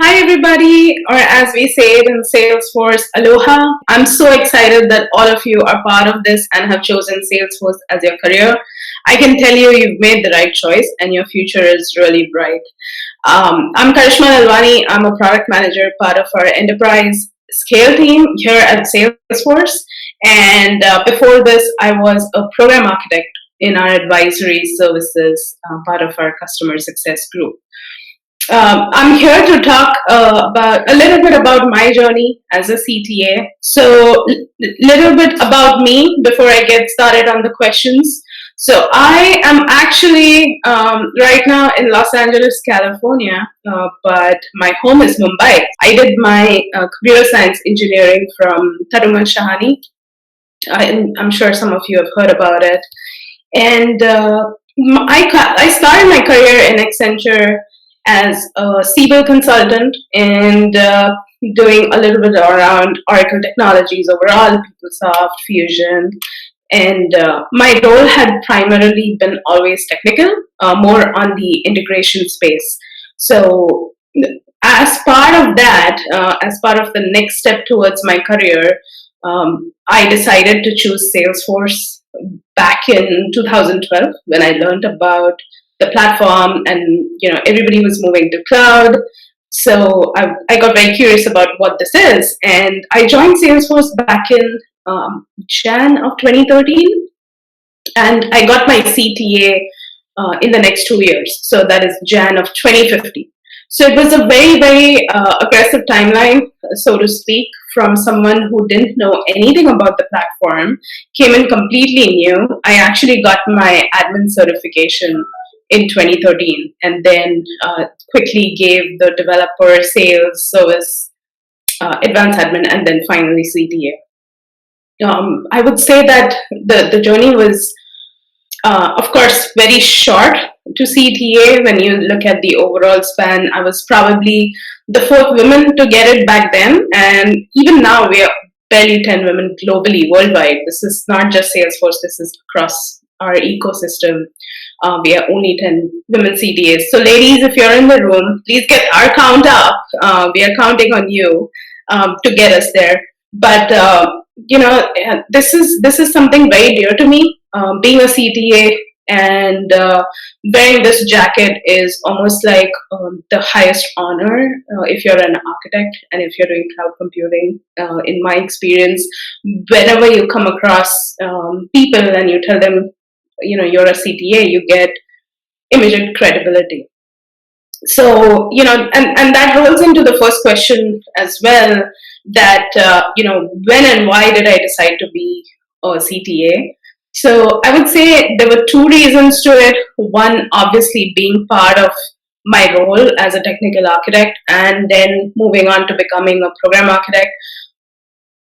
Hi, everybody, or as we say it in Salesforce, aloha. I'm so excited that all of you are part of this and have chosen Salesforce as your career. I can tell you you've made the right choice and your future is really bright. I'm Karishma Lalwani. I'm a product manager, part of our enterprise scale team here at Salesforce. And before this, I was a program architect in our advisory services, part of our customer success group. I'm here to talk about a little bit about my journey as a CTA. So, little bit about me before I get started on the questions. So, I am actually right now in Los Angeles, California, but my home is Mumbai. I did my computer science engineering from Taruma Shahani. I'm sure some of you have heard about it. And I started my career in Accenture as a Siebel consultant and doing a little bit around Oracle technologies overall, PeopleSoft, Fusion. And my role had primarily been always technical, more on the integration space. So, as part of that, as part of the next step towards my career, I decided to choose Salesforce back in 2012 when I learned about the platform and everybody was moving to cloud. So I got very curious about what this is, and I joined Salesforce back in Jan of 2013, and I got my CTA in the next 2 years. So that is Jan of 2015. So it was a very, very aggressive timeline, so to speak, from someone who didn't know anything about the platform, came in completely new. I actually got my admin certification in 2013 and then quickly gave the developer sales service advanced admin and then finally CTA. I would say that the journey was of course, very short to CTA. When you look at the overall span, I was probably the fourth woman to get it back then. And even now, we are barely 10 women globally, worldwide. This is not just Salesforce, this is across our ecosystem. We are only 10 women CTAs. So, ladies, if you're in the room, please get our count up. We are counting on you to get us there. But this is something very dear to me. Being a CTA and wearing this jacket is almost like the highest honor if you're an architect and if you're doing cloud computing. In my experience, whenever you come across people and you tell them, you're a CTA, you get immediate credibility. So, and that rolls into the first question as well, that when and why did I decide to be a CTA? So I would say there were two reasons to it. One, obviously being part of my role as a technical architect and then moving on to becoming a program architect.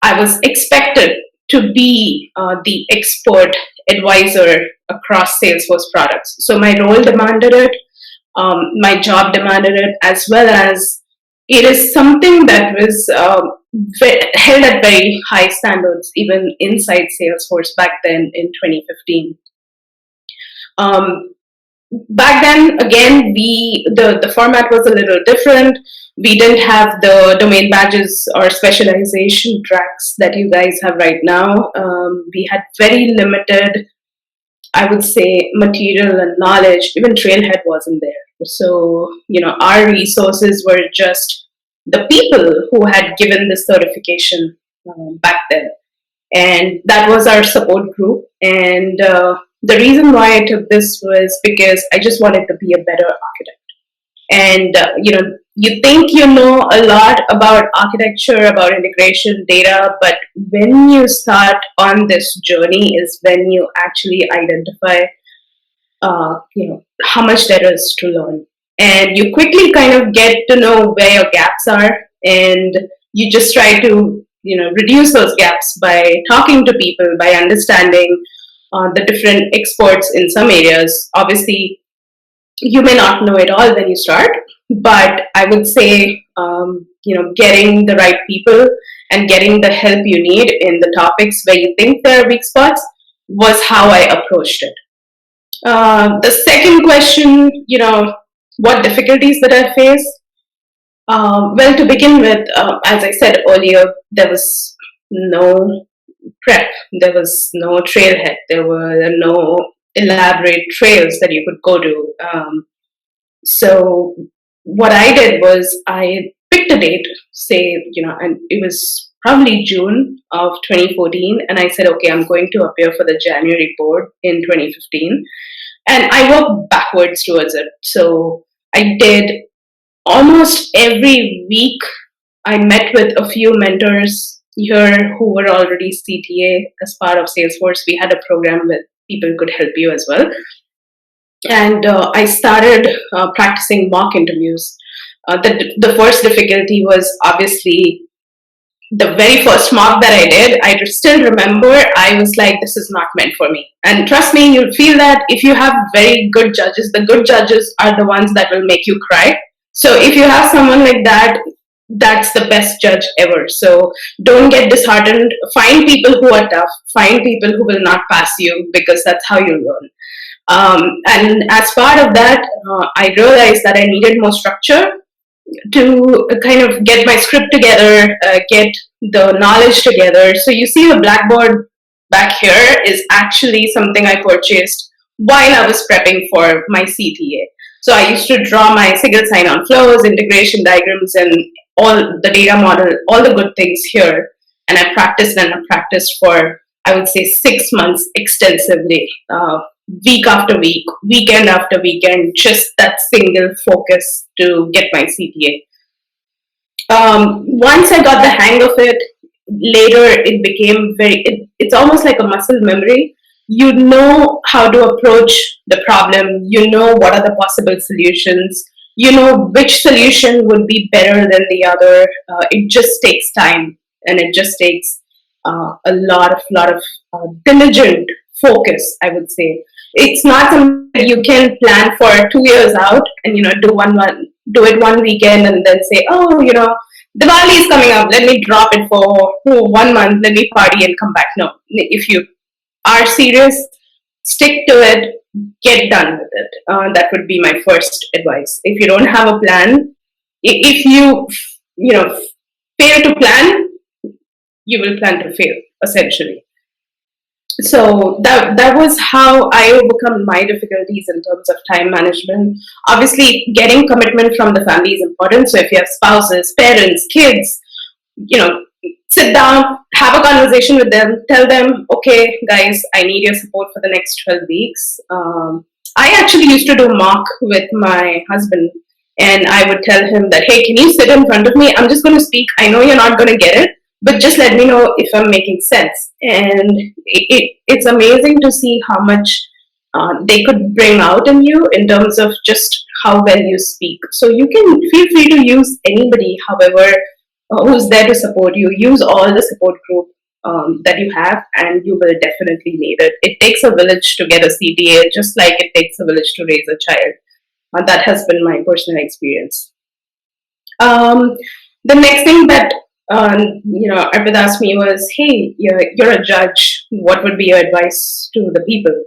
I was expected to be the expert advisor across Salesforce products. So my role demanded it, my job demanded it, as well as it is something that was held at very high standards, even inside Salesforce back then in 2015. Back then, again, the format was a little different. We didn't have the domain badges or specialization tracks that you guys have right now. We had very limited, I would say, material and knowledge. Even Trailhead wasn't there. So, our resources were just the people who had given this certification back then. And that was our support group. And the reason why I took this was because I just wanted to be a better architect. And, you think you know a lot about architecture, about integration, data, but when you start on this journey is when you actually identify, how much there is to learn. And you quickly kind of get to know where your gaps are, and you just try to, reduce those gaps by talking to people, by understanding the different experts in some areas. Obviously, you may not know it all when you start, but I would say, getting the right people and getting the help you need in the topics where you think there are weak spots was how I approached it. The second question, what difficulties that I faced? Well, to begin with, as I said earlier, there was no prep, there was no trailhead, there were no elaborate trails that you could go to. So what I did was I picked a date, say, and it was probably June of 2014, and I said, okay, I'm going to appear for the January board in 2015, and I worked backwards towards it. So I did almost every week. I met with a few mentors here who were already CTA as part of Salesforce. We had a program where people could help you as well. And I started practicing mock interviews. The first difficulty was obviously the very first mock that I did. I still remember I was like, this is not meant for me. And trust me, you'll feel that if you have very good judges, the good judges are the ones that will make you cry. So if you have someone like that, that's the best judge ever. So don't get disheartened. Find people who are tough. Find people who will not pass you, because that's how you learn. And as part of that, I realized that I needed more structure to kind of get my script together, get the knowledge together. So you see the blackboard back here is actually something I purchased while I was prepping for my CTA. So I used to draw my single sign-on flows, integration diagrams, and all the data model, all the good things here. And I practiced and I practiced for, I would say, 6 months extensively, week after week, weekend after weekend, just that single focus to get my CTA. Once I got the hang of it, later it became it's almost like a muscle memory. You know how to approach the problem, you know what are the possible solutions, you know which solution would be better than the other. It just takes time, and it just takes a lot of diligent focus, I would say. It's not something that you can plan for 2 years out and do it one weekend and then say, oh, Diwali is coming up, let me drop it for 1 month, let me party and come back. No, if you are serious, stick to it, get done with it. That would be my first advice. If you don't have a plan, if you know fail to plan, you will plan to fail, essentially. So that was how I overcome my difficulties in terms of time management. Obviously, getting commitment from the family is important. So if you have spouses, parents, kids, you know, sit down, have a conversation with them, tell them, okay, guys, I need your support for the next 12 weeks. I actually used to do mock with my husband, and I would tell him that, hey, can you sit in front of me? I'm just going to speak. I know you're not going to get it, but just let me know if I'm making sense. And it's amazing to see how much they could bring out in you in terms of just how well you speak. So you can feel free to use anybody, however, who's there to support you. Use all the support group that you have, and you will definitely need it. It takes a village to get a CTA, just like it takes a village to raise a child. That has been my personal experience. Um, the next thing that Arpit asked me was, "Hey, you're a judge. What would be your advice to the people?"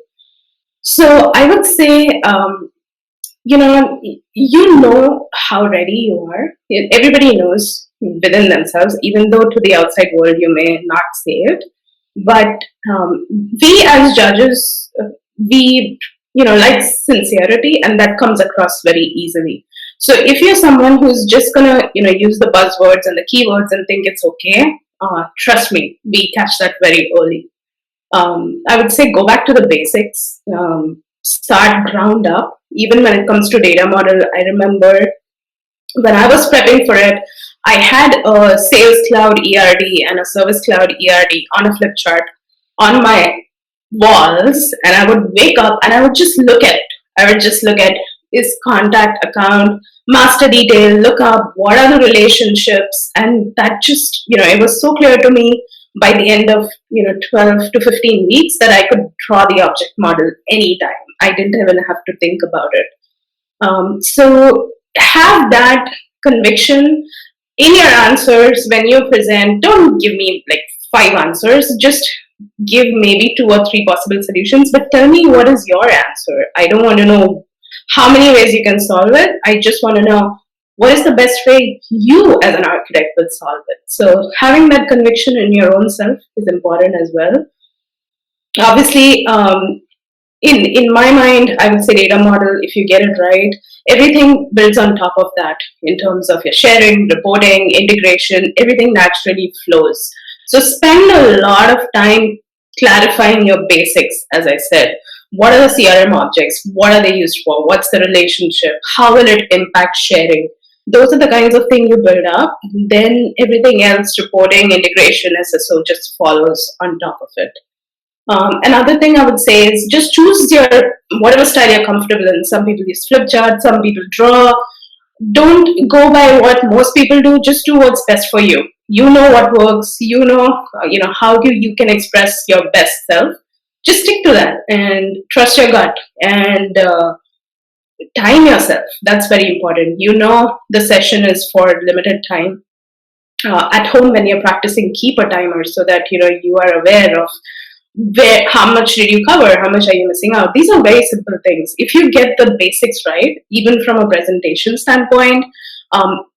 So I would say, you know how ready you are. Everybody knows within themselves, even though to the outside world you may not say it. But we as judges, we like sincerity, and that comes across very easily. So if you're someone who's just gonna use the buzzwords and the keywords and think it's okay, trust me, we catch that very early. I would say go back to the basics, start ground up. Even when it comes to data model, I remember when I was prepping for it, I had a Sales Cloud ERD and a Service Cloud ERD on a flip chart on my walls, and I would wake up and I would just look at it. I would just look at is contact account, master detail, look up what are the relationships, and that just it was so clear to me by the end of 12 to 15 weeks that I could draw the object model anytime. I didn't even have to think about it. So have that conviction in your answers when you present. Don't give me like 5 answers. Just give maybe 2 or 3 possible solutions, but tell me what is your answer. I don't want to know how many ways you can solve it. I just want to know what is the best way you as an architect would solve it. So having that conviction in your own self is important as well. Obviously, in my mind, I would say data model, if you get it right, everything builds on top of that in terms of your sharing, reporting, integration, everything naturally flows. So spend a lot of time clarifying your basics, as I said. What are the CRM objects? What are they used for? What's the relationship? How will it impact sharing? Those are the kinds of things you build up. Then everything else, reporting, integration, SSO, just follows on top of it. Another thing I would say is just choose your whatever style you're comfortable in. Some people use flip chart, some people draw. Don't go by what most people do. Just do what's best for you. You know what works. You know how you can express your best self. Just stick to that and trust your gut and time yourself. That's very important. You know the session is for limited time. At home when you're practicing, keep a timer so that you are aware of how much did you cover, how much are you missing out. These are very simple things. If you get the basics right, even from a presentation standpoint,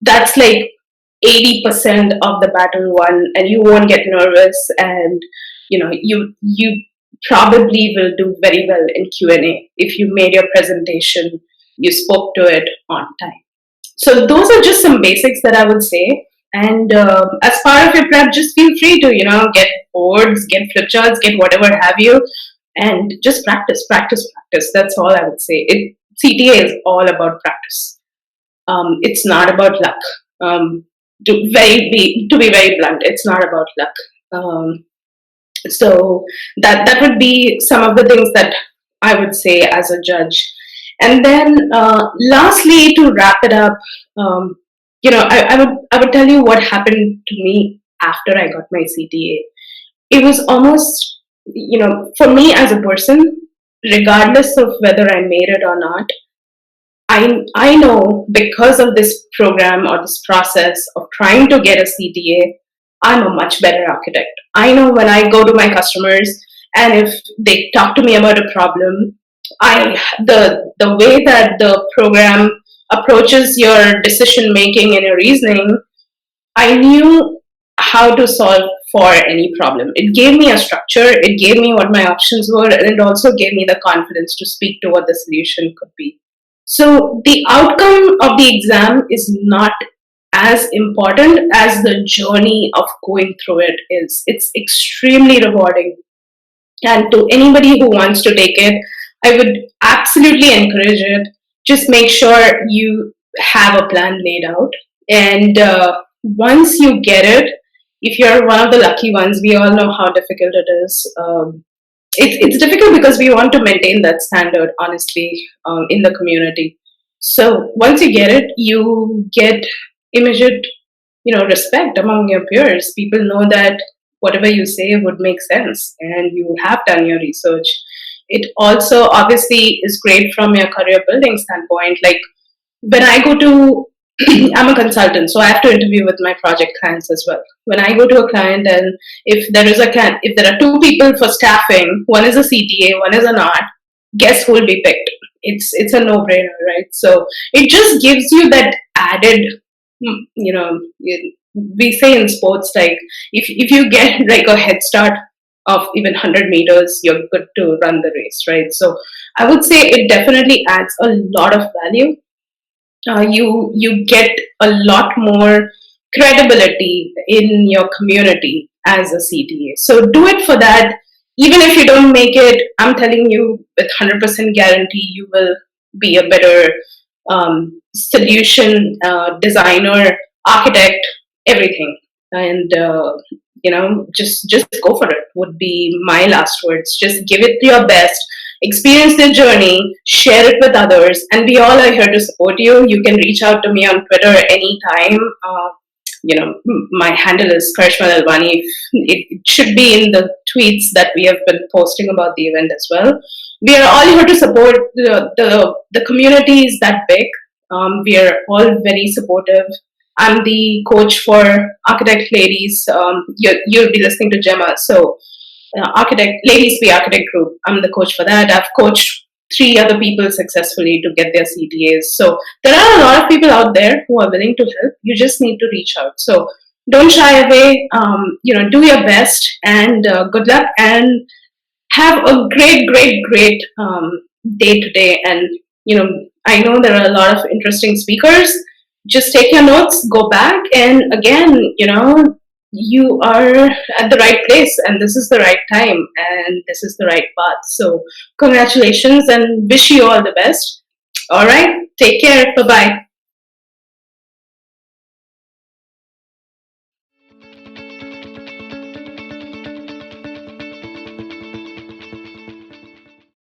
that's like 80% of the battle won, and you won't get nervous, and you probably will do very well in Q&A if you made your presentation, you spoke to it on time. So those are just some basics that I would say. And as part of your prep, just feel free to get boards, get flip charts, get whatever have you, and just practice, practice, practice. That's all I would say. CTA is all about practice. It's not about luck. To be very blunt, it's not about luck. So that would be some of the things that I would say as a judge. And then lastly, to wrap it up, I would tell you what happened to me after I got my CTA. It was almost, for me as a person, regardless of whether I made it or not, I know because of this program or this process of trying to get a CTA, I'm a much better architect. I know when I go to my customers and if they talk to me about a problem, the way that the program approaches your decision making and your reasoning, I knew how to solve for any problem. It gave me a structure, it gave me what my options were, and it also gave me the confidence to speak to what the solution could be. So the outcome of the exam is not as important as the journey of going through it is. It's extremely rewarding. And to anybody who wants to take it, I would absolutely encourage it. Just make sure you have a plan laid out. And once you get it, if you're one of the lucky ones, we all know how difficult it is. It's difficult because we want to maintain that standard, honestly, in the community. So once you get it, you get immediate, respect among your peers. People know that whatever you say would make sense, and you have done your research. It also obviously is great from your career building standpoint. Like when I go to I'm a consultant, so I have to interview with my project clients as well. When I go to a client, and if there are two people for staffing, one is a CTA, one is a not, guess who will be picked? It's a no-brainer, right? So it just gives you that added, we say in sports, like if you get like a head start of even 100 meters, you're good to run the race, right? So I would say it definitely adds a lot of value. You get a lot more credibility in your community as a CTA. So do it for that. Even if you don't make it, I'm telling you with 100% guarantee, you will be a better solution designer, architect, everything. And just go for it would be my last words. Just give it your best, experience the journey, share it with others, and we all are here to support you. You can reach out to me on Twitter anytime. My handle is Karishma Lalwani. It should be in the tweets that we have been posting about the event as well. We are all here to support. The community is that big. We are all very supportive. I'm the coach for Architect Ladies. You'll be listening to Gemma. So, Architect Ladies Be Architect Group. I'm the coach for that. I've coached three other people successfully to get their CTAs. So there are a lot of people out there who are willing to help. You just need to reach out. So don't shy away. Do your best, and good luck, and have a great day today. And I know there are a lot of interesting speakers. Just take your notes, go back, and again, you are at the right place, and this is the right time, and this is the right path. So congratulations, and wish you all the best. All right, take care. Bye bye.